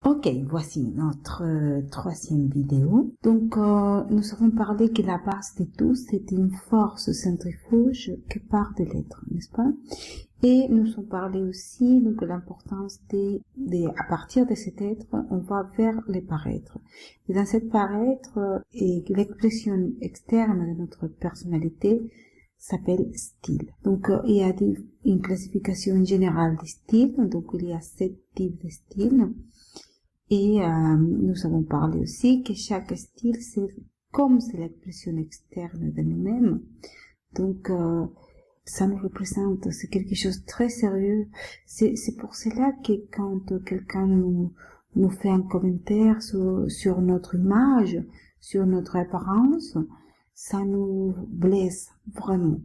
Ok, voici notre troisième vidéo. Donc, nous avons parlé que la base de tout, c'est une force centrifuge qui part de l'être, n'est-ce pas? Et nous avons parlé aussi donc, de l'importance à partir de cet être, on va vers les paraîtres. Et dans cet paraître, et l'expression externe de notre personnalité s'appelle style. Donc, il y a une classification générale des styles. Donc, il y a 7 types de styles. Et nous avons parlé aussi que chaque style, c'est l'expression externe de nous-mêmes. Donc, ça nous représente, c'est quelque chose de très sérieux. C'est pour cela que quand quelqu'un nous fait un commentaire sur notre image, sur notre apparence, ça nous blesse vraiment.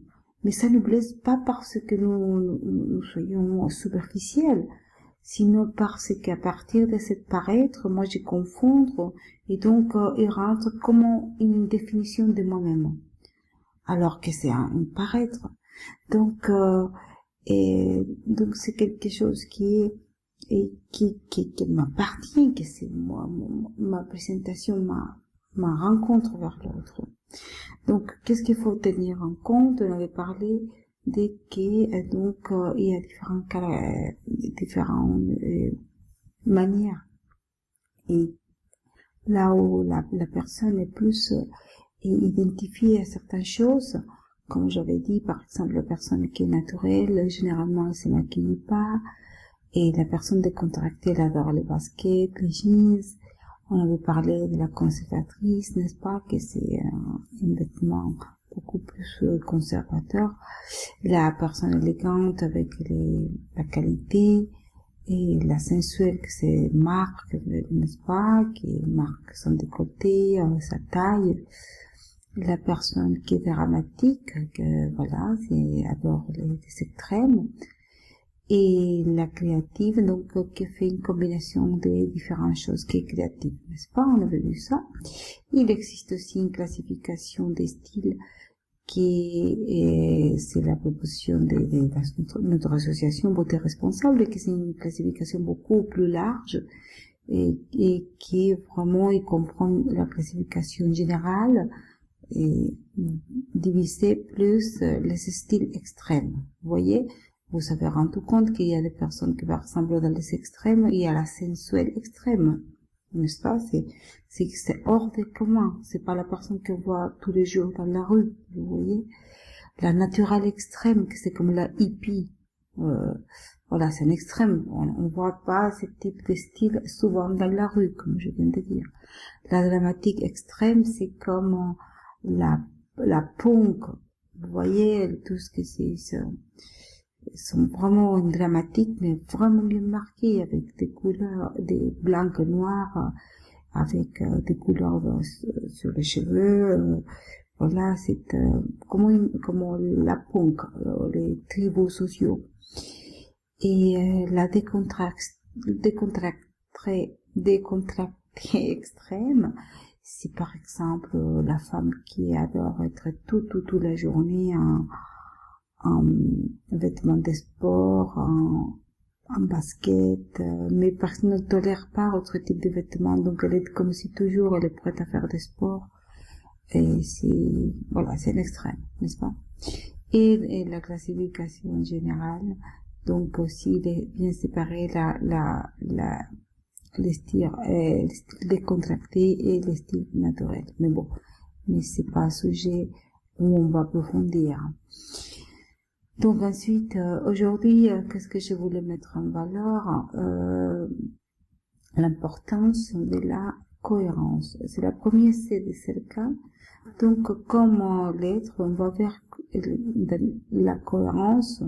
Mais ça nous blesse pas parce que nous soyons superficiels, sinon parce qu'à partir de cette paraître, moi je confondre et donc il rentre comme une définition de moi-même, alors que c'est un paraître. Donc donc c'est quelque chose qui m'appartient, que c'est moi, ma présentation, ma rencontre vers l'autre. Donc qu'est-ce qu'il faut tenir en compte? On avait parlé de que donc il y a différentes manières, et là où la personne est plus identifiée à certaines choses, comme j'avais dit, par exemple la personne qui est naturelle, généralement elle se maquille pas, et la personne décontractée elle adore les baskets, les jeans. On avait parlé de la conservatrice, n'est-ce pas, que c'est un vêtement beaucoup plus conservateur. La personne élégante avec la qualité, et la sensuelle que c'est marque, n'est-ce pas, qui marque son décolleté, sa taille. La personne qui est dramatique, que voilà, adore les extrêmes. Et la créative, donc, qui fait une combinaison de différentes choses, qui est créative, n'est-ce pas? On avait vu ça. Il existe aussi une classification des styles c'est la proposition de notre association Beauté Responsable, qui c'est une classification beaucoup plus large, et qui vraiment, il comprend la classification générale, et diviser plus les styles extrêmes. Vous voyez? Vous avez rendu compte qu'il y a des personnes qui par exemple dans les extrêmes, il y a la sensuelle extrême, n'est-ce pas? C'est hors des communs. C'est pas la personne que voit tous les jours dans la rue, vous voyez? La naturelle extrême, que c'est comme la hippie. Voilà, c'est un extrême. On voit pas ce type de style souvent dans la rue, comme je viens de dire. La dramatique extrême, c'est comme la punk. Vous voyez, tout ce que sont vraiment dramatiques, mais vraiment bien marquées, avec des couleurs, des blancs et noirs, avec des couleurs sur les cheveux. Voilà, c'est comme la punk, les tribus sociaux. Et la décontractée extrême, c'est par exemple la femme qui adore être toute la journée en vêtements de sport, en basket, mais parce qu'elle ne tolère pas autre type de vêtements, donc elle est comme si toujours elle est prête à faire des sports, et voilà, c'est l'extrême, n'est-ce pas? Et la classification générale, donc aussi il est bien séparé les styles décontractés et les styles naturels. Mais bon, mais c'est pas un sujet où on va approfondir. Donc ensuite, aujourd'hui, qu'est-ce que je voulais mettre en valeur? L'importance de la cohérence. C'est la première, c'est le cas. Donc, comme l'être, on va vers la cohérence,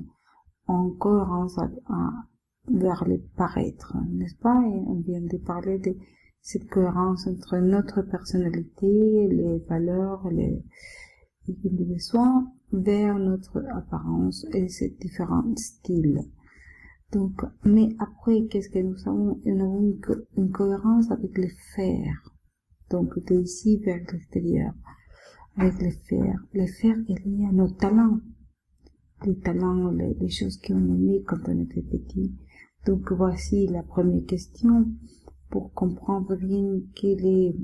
en cohérence vers le paraître, n'est-ce pas? Et on vient de parler de cette cohérence entre notre personnalité, les valeurs, les besoins, vers notre apparence et ces différents styles. Donc, mais après, qu'est-ce que nous avons? Nous avons une cohérence avec les faire. Donc, d'ici vers l'extérieur. Avec les faire. Les faire est lié à nos talents. Les talents, les choses qu'on aimait quand on était petit. Donc, voici la première question. comprendre bien quelle est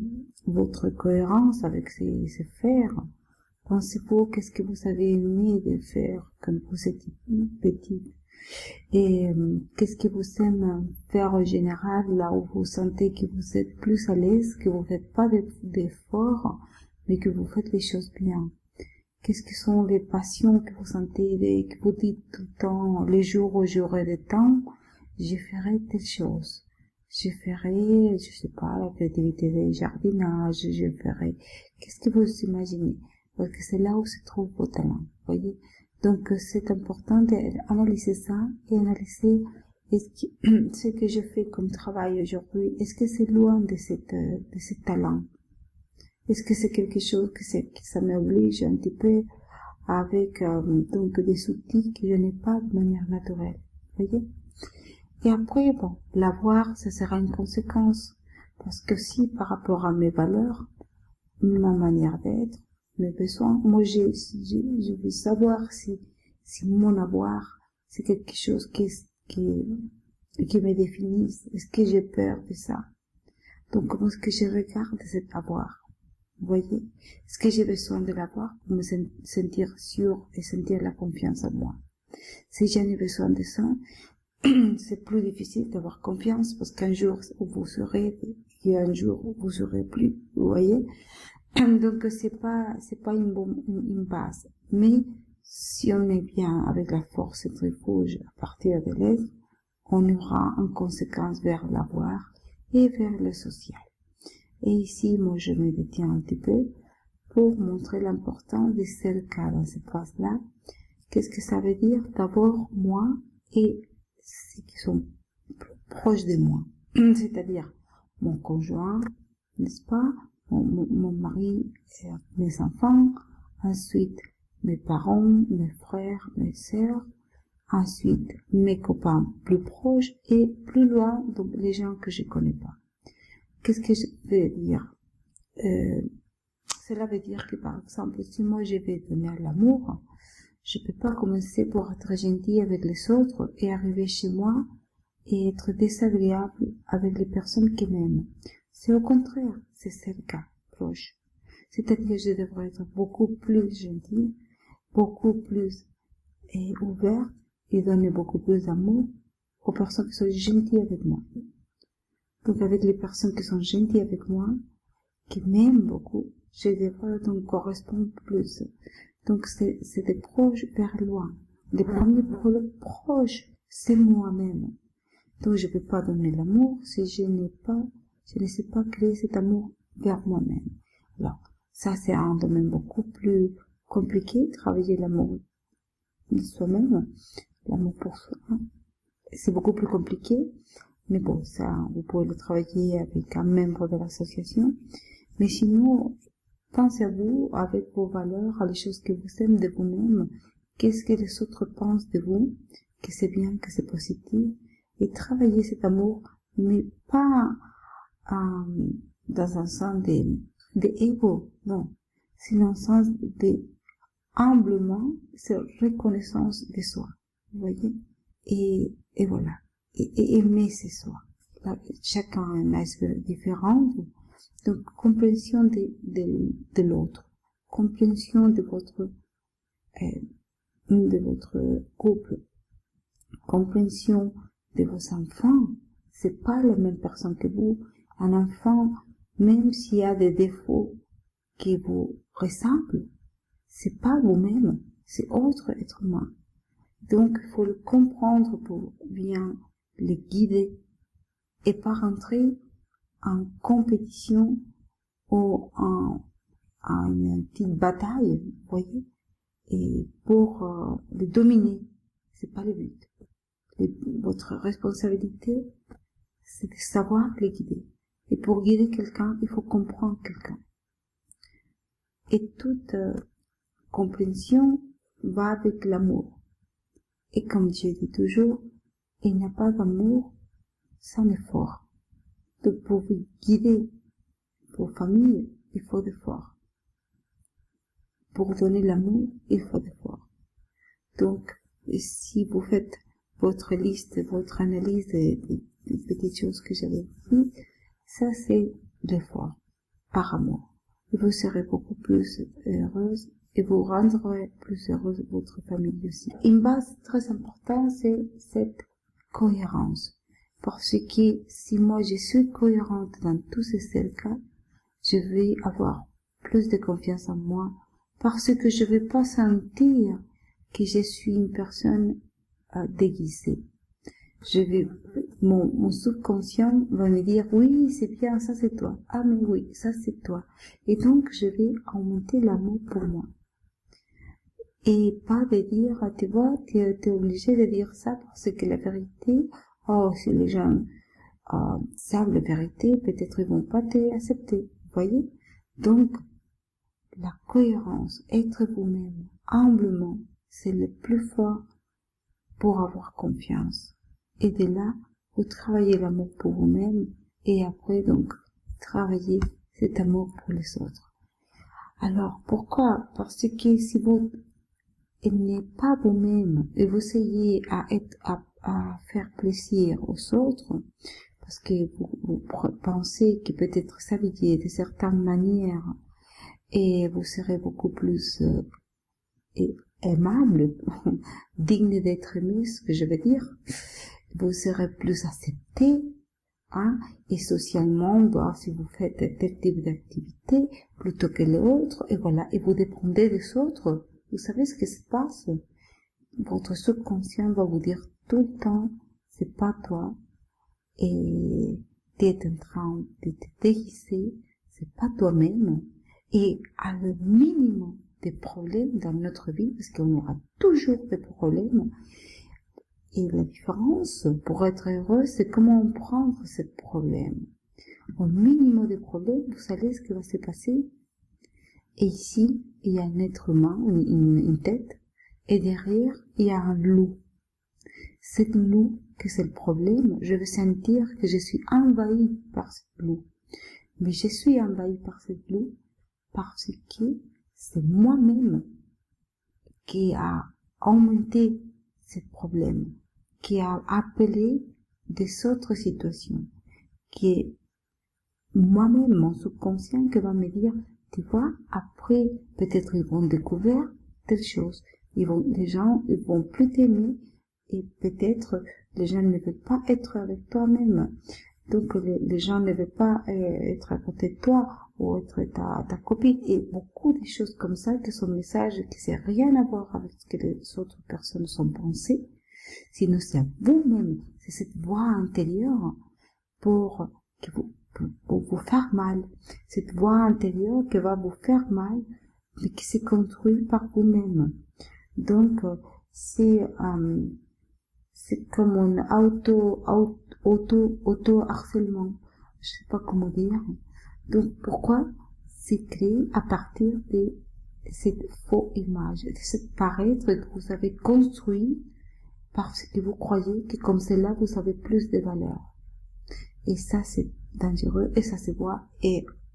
votre cohérence avec ces faire. Pensez-vous qu'est-ce que vous avez aimé de faire quand vous étiez petite et qu'est-ce que vous aimez faire en général là où vous sentez que vous êtes plus à l'aise, que vous faites pas d'efforts mais que vous faites les choses bien. Qu'est-ce que sont les passions que vous sentez, que vous dites tout le temps, les jours où j'aurai le temps, je ferai telle chose. Je ferai, je sais pas, la créativité des jardinages, je ferai. Qu'est-ce que vous imaginez? Parce que c'est là où se trouve vos talents, voyez? Donc, c'est important d'analyser ça et analyser ce que je fais comme travail aujourd'hui. Est-ce que c'est loin de ce talent? Est-ce que c'est quelque chose que ça m'oblige un petit peu avec donc des outils que je n'ai pas de manière naturelle, voyez? Et après, bon, l'avoir, ça sera une conséquence, parce que si par rapport à mes valeurs, ma manière d'être, mes besoins, moi je veux savoir si mon avoir, c'est quelque chose qui me définisse. Est-ce que j'ai peur de ça? Donc comment est-ce que je regarde cet avoir? Vous voyez? Est-ce que j'ai besoin de l'avoir pour me sentir sûr et sentir la confiance en moi? Si j'en ai besoin de ça, c'est plus difficile d'avoir confiance parce qu'un jour vous serez et un jour vous serez plus. Vous voyez? Donc c'est pas une base. Mais si on est bien avec la force centrifuge à partir de l'être, on aura en conséquence vers l'avoir et vers le social. Et ici, moi, je me détiens un petit peu pour montrer l'importance de ce cas dans cette phase-là. Qu'est-ce que ça veut dire? D'abord, moi et ceux qui sont proches de moi. C'est-à-dire mon conjoint, n'est-ce pas? Mon mari, et mes enfants, ensuite mes parents, mes frères, mes sœurs, ensuite mes copains plus proches et plus loin, donc les gens que je connais pas. Qu'est-ce que je veux dire? Cela veut dire que, par exemple, si moi je vais donner l'amour, je peux pas commencer pour être gentil avec les autres et arriver chez moi et être désagréable avec les personnes qui m'aiment. C'est au contraire, c'est le cas proche. C'est-à-dire que je devrais être beaucoup plus gentil, beaucoup plus ouvert et donner beaucoup plus d'amour aux personnes qui sont gentilles avec moi. Donc avec les personnes qui sont gentilles avec moi, qui m'aiment beaucoup, je devrais donc correspondre plus. Donc c'est des proches vers loin. Les premiers proches, c'est moi-même. Donc je ne peux pas donner l'amour si je ne sais pas créer cet amour vers moi-même. Alors, ça c'est un domaine beaucoup plus compliqué, travailler l'amour de soi-même, l'amour pour soi. C'est beaucoup plus compliqué. Mais bon, ça, vous pouvez le travailler avec un membre de l'association. Mais sinon, pensez à vous, avec vos valeurs, à les choses que vous aimez de vous-même. Qu'est-ce que les autres pensent de vous? Que c'est bien, que c'est positif. Et travaillez cet amour, mais pas dans un sens d'ego, non. C'est dans un sens humblement, c'est reconnaissance de soi. Vous voyez? Et voilà. Et aimer c'est soi. Là, chacun a un iceberg différent. Donc, compréhension de l'autre. Compréhension de votre couple. Compréhension de vos enfants. C'est pas la même personne que vous. Un enfant, même s'il y a des défauts qui vous ressemblent, c'est pas vous-même. C'est autre être humain. Donc, il faut le comprendre pour bien les guider et pas rentrer en compétition ou en une petite bataille, vous voyez, et pour les dominer. C'est pas le but. Votre responsabilité, c'est de savoir les guider. Et pour guider quelqu'un, il faut comprendre quelqu'un. Et toute compréhension va avec l'amour. Et comme je dis toujours, il n'y a pas d'amour sans effort. Donc pour vous guider vos familles, il faut d'efforts. Pour donner l'amour, il faut d'efforts. Donc, si vous faites votre liste, votre analyse des petites choses que j'avais dites, Ça, c'est l'effort par amour. Et vous serez beaucoup plus heureuse et vous rendrez plus heureuse votre famille aussi. Une base très importante, c'est cette cohérence. Parce que si moi je suis cohérente dans tous ces cas, je vais avoir plus de confiance en moi parce que je vais pas sentir que je suis une personne déguisée. Mon subconscient va me dire, oui, c'est bien, ça c'est toi. Ah, mais oui, ça c'est toi. Et donc, je vais augmenter l'amour pour moi. Et pas de dire, tu vois, tu es obligé de dire ça parce que la vérité, oh, si les gens savent la vérité, peut-être ils vont pas t'accepter. Vous voyez? Donc, la cohérence, être vous-même, humblement, c'est le plus fort pour avoir confiance. Et de là, vous travaillez l'amour pour vous-même et après, donc, travaillez cet amour pour les autres. Alors, pourquoi? Parce que si vous n'êtes pas vous-même et vous essayez à faire plaisir aux autres, parce que vous pensez que peut-être s'habiller de certaines manières et vous serez beaucoup plus aimable, digne d'être aimé, ce que je veux dire, vous serez plus accepté, hein, et socialement, bah, si vous faites tel type d'activité plutôt que les autres, et voilà, et vous dépendez des autres, vous savez ce qui se passe? Votre subconscient va vous dire tout le temps, c'est pas toi, et tu es en train de te déguiser, c'est pas toi-même, et à le minimum des problèmes dans notre vie, parce qu'on aura toujours des problèmes, et la différence, pour être heureux, c'est comment prendre ce problème. Au minimum des problèmes, vous savez ce qui va se passer? Et ici, il y a un être humain, une tête, et derrière, il y a un loup. Cette loup, que c'est le problème, je vais sentir que je suis envahie par cette loup. Mais je suis envahie par cette loup parce que c'est moi-même qui a augmenté ce problème, qui a appelé des autres situations, qui est moi-même, mon subconscient, qui va me dire, tu vois, après, peut-être ils vont découvrir telle chose. Les gens, ils vont plus t'aimer, et peut-être, les gens ne veulent pas être avec toi-même. Donc, les gens ne veulent pas être à côté de toi, ou être ta copine, et beaucoup de choses comme ça, qui sont messages qui n'ont rien à voir avec ce que les autres personnes sont pensées. Sinon, c'est à vous-même, c'est cette voix intérieure pour vous faire mal. Cette voix intérieure qui va vous faire mal, mais qui se construit par vous-même. Donc, c'est comme un auto-harcèlement. Je sais pas comment dire. Donc, pourquoi? C'est créé à partir de cette fausse image, de cette paraître que vous avez construit parce que vous croyez que comme cela, vous avez plus de valeur. Et ça, c'est dangereux et ça se voit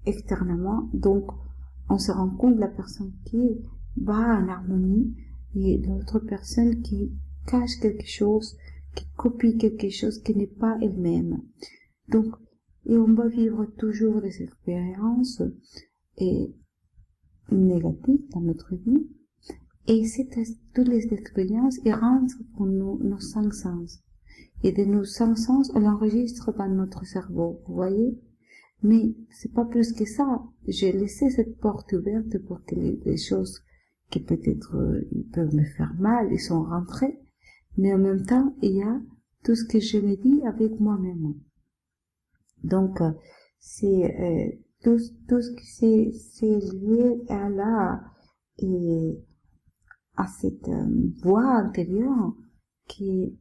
externement. Donc, on se rend compte de la personne qui va en harmonie et l'autre personne qui cache quelque chose, qui copie quelque chose qui n'est pas elle-même. Donc, et on va vivre toujours des expériences négatives dans notre vie. Et toutes les expériences, elles rentrent pour nos cinq sens. Et de nos cinq sens, on l'enregistre dans notre cerveau, vous voyez? Mais c'est pas plus que ça. J'ai laissé cette porte ouverte pour que les choses qui peut-être ils peuvent me faire mal, ils sont rentrées. Mais en même temps, il y a tout ce que je me dis avec moi-même. Donc, c'est tout ce qui c'est lié à cette voix intérieure qui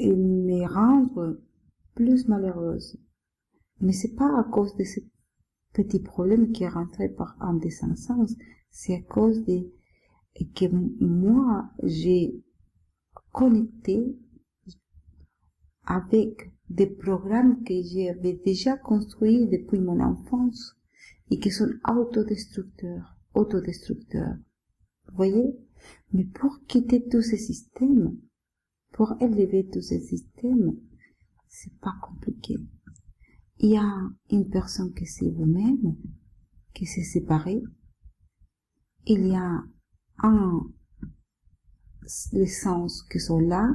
me rend plus malheureuse. Mais c'est pas à cause de ce petit problème qui est rentré par un des cinq sens, c'est à cause que moi, j'ai connecté avec des programmes que j'avais déjà construits depuis mon enfance et qui sont autodestructeurs. Vous voyez? Mais pour quitter tous ces systèmes, pour élever tous ces systèmes, c'est pas compliqué. il y a une personne que c'est vous-même, qui s'est séparée. Il y a les sens qui sont là,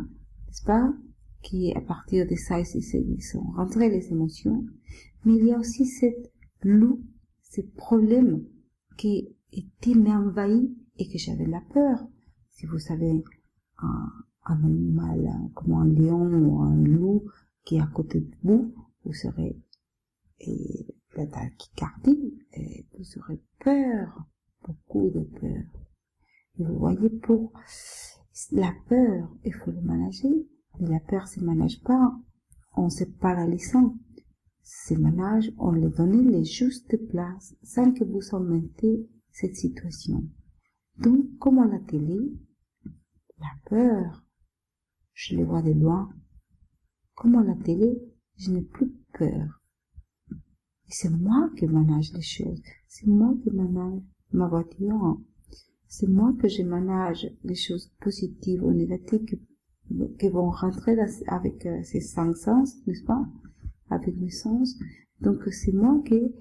n'est-ce pas? Qui, à partir de ça, ils sont rentrés les émotions. Mais il y a aussi cette loup, ce problème qui était m'envahi et que j'avais la peur. Si vous savez, un animal comme un lion ou un loup qui est à côté de vous, vous serez la tachycardie et vous aurez peur, beaucoup de peur. Et vous voyez, pour la peur, il faut le manager. Mais la peur se manage pas, on se paralysant. Se manage, on lui donne les justes places sans que vous augmentez cette situation. Donc, comme à la télé, la peur, je les vois de loin. Comme à la télé, je n'ai plus peur. Et c'est moi qui manage les choses. C'est moi qui manage ma voiture. C'est moi que je manage les choses positives ou négatives qui vont rentrer avec ces 5 sens, n'est-ce pas? Avec mes sens. Donc, c'est moi qui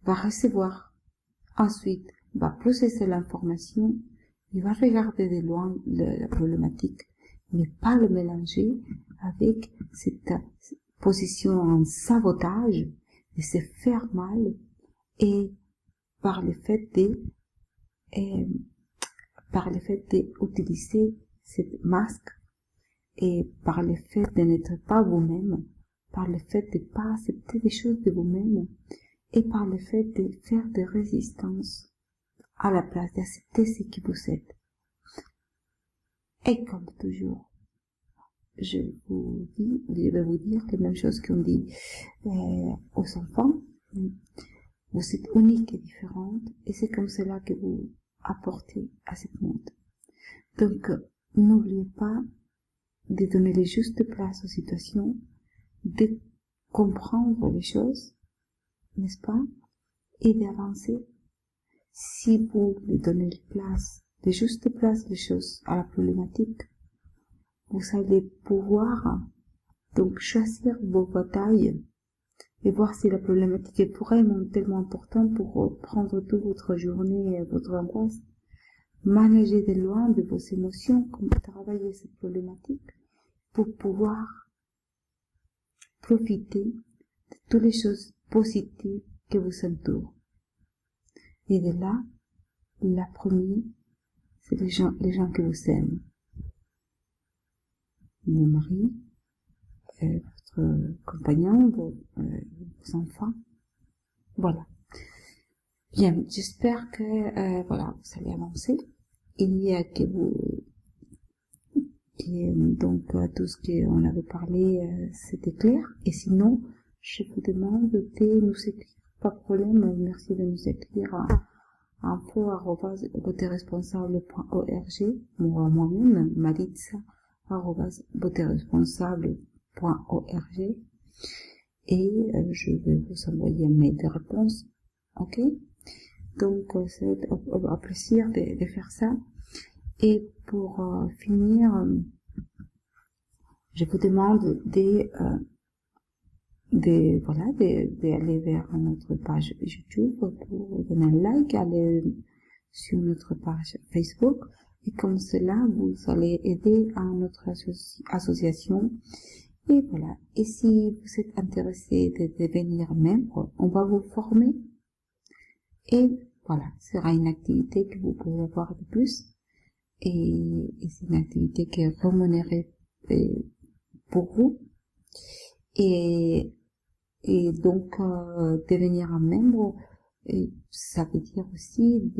va recevoir. Ensuite, va processer l'information. Il va regarder de loin la problématique, mais pas le mélanger avec cette position en sabotage de se faire mal et par le fait d'utiliser cette masque et par le fait de n'être pas vous-même, par le fait de ne pas accepter des choses de vous-même et par le fait de faire des résistances à la place d'accepter ce que vous êtes. Et comme toujours, je vais vous dire les mêmes choses qu'on dit aux enfants. Vous êtes unique et différente et c'est comme cela que vous apportez à ce monde. Donc, n'oubliez pas de donner les justes places aux situations, de comprendre les choses, n'est-ce pas, et d'avancer. Si vous lui donnez les justes places, les choses à la problématique, vous allez pouvoir donc choisir vos batailles et voir si la problématique est vraiment tellement importante pour prendre toute votre journée et votre angoisse. Manager de loin de vos émotions, comme travailler cette problématique pour pouvoir profiter de toutes les choses positives qui vous entourent. Et de là, la première, c'est les gens que vous aiment. Mon mari, votre compagnon, vos enfants. Voilà. Bien, j'espère que voilà, vous allez avancer et que donc tout ce qu'on avait parlé, c'était clair. Et sinon, je vous demande de nous écrire. Pas de problème, merci de nous écrire à info@beauteresponsable.org, moi-même, maritza@beauteresponsable.org, et je vais vous envoyer un mail de réponse. Ok? Donc, c'est un plaisir de faire ça. Et pour finir, je vous demande d'aller vers notre page YouTube pour donner un like, aller sur notre page Facebook, et comme cela, vous allez aider à notre association. Et voilà. Et si vous êtes intéressé de devenir membre, on va vous former. Et voilà, ce sera une activité que vous pouvez avoir de plus. Et c'est une activité qui est rémunérée pour vous. Et donc, devenir un membre, ça veut dire aussi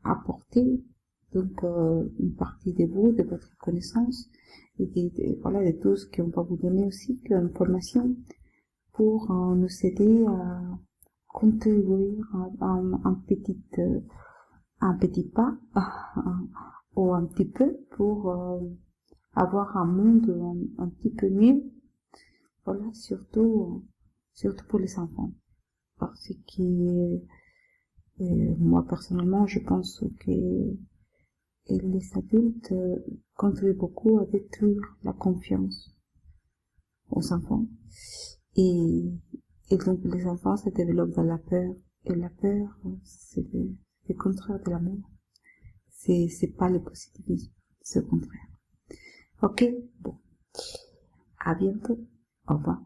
apporter donc une partie de vous, de votre connaissance, et de tout ce qu'on va vous donner aussi comme information pour nous aider à contribuer à un petit pas ou un petit peu pour avoir un monde un petit peu mieux. Voilà, surtout pour les enfants. Parce que moi personnellement, je pense que les adultes contribuent beaucoup à détruire la confiance aux enfants. Et donc les enfants se développent dans la peur. Et la peur, c'est le contraire de l'amour. C'est pas le positivisme, c'est le contraire. Ok, bon. À bientôt. Au revoir.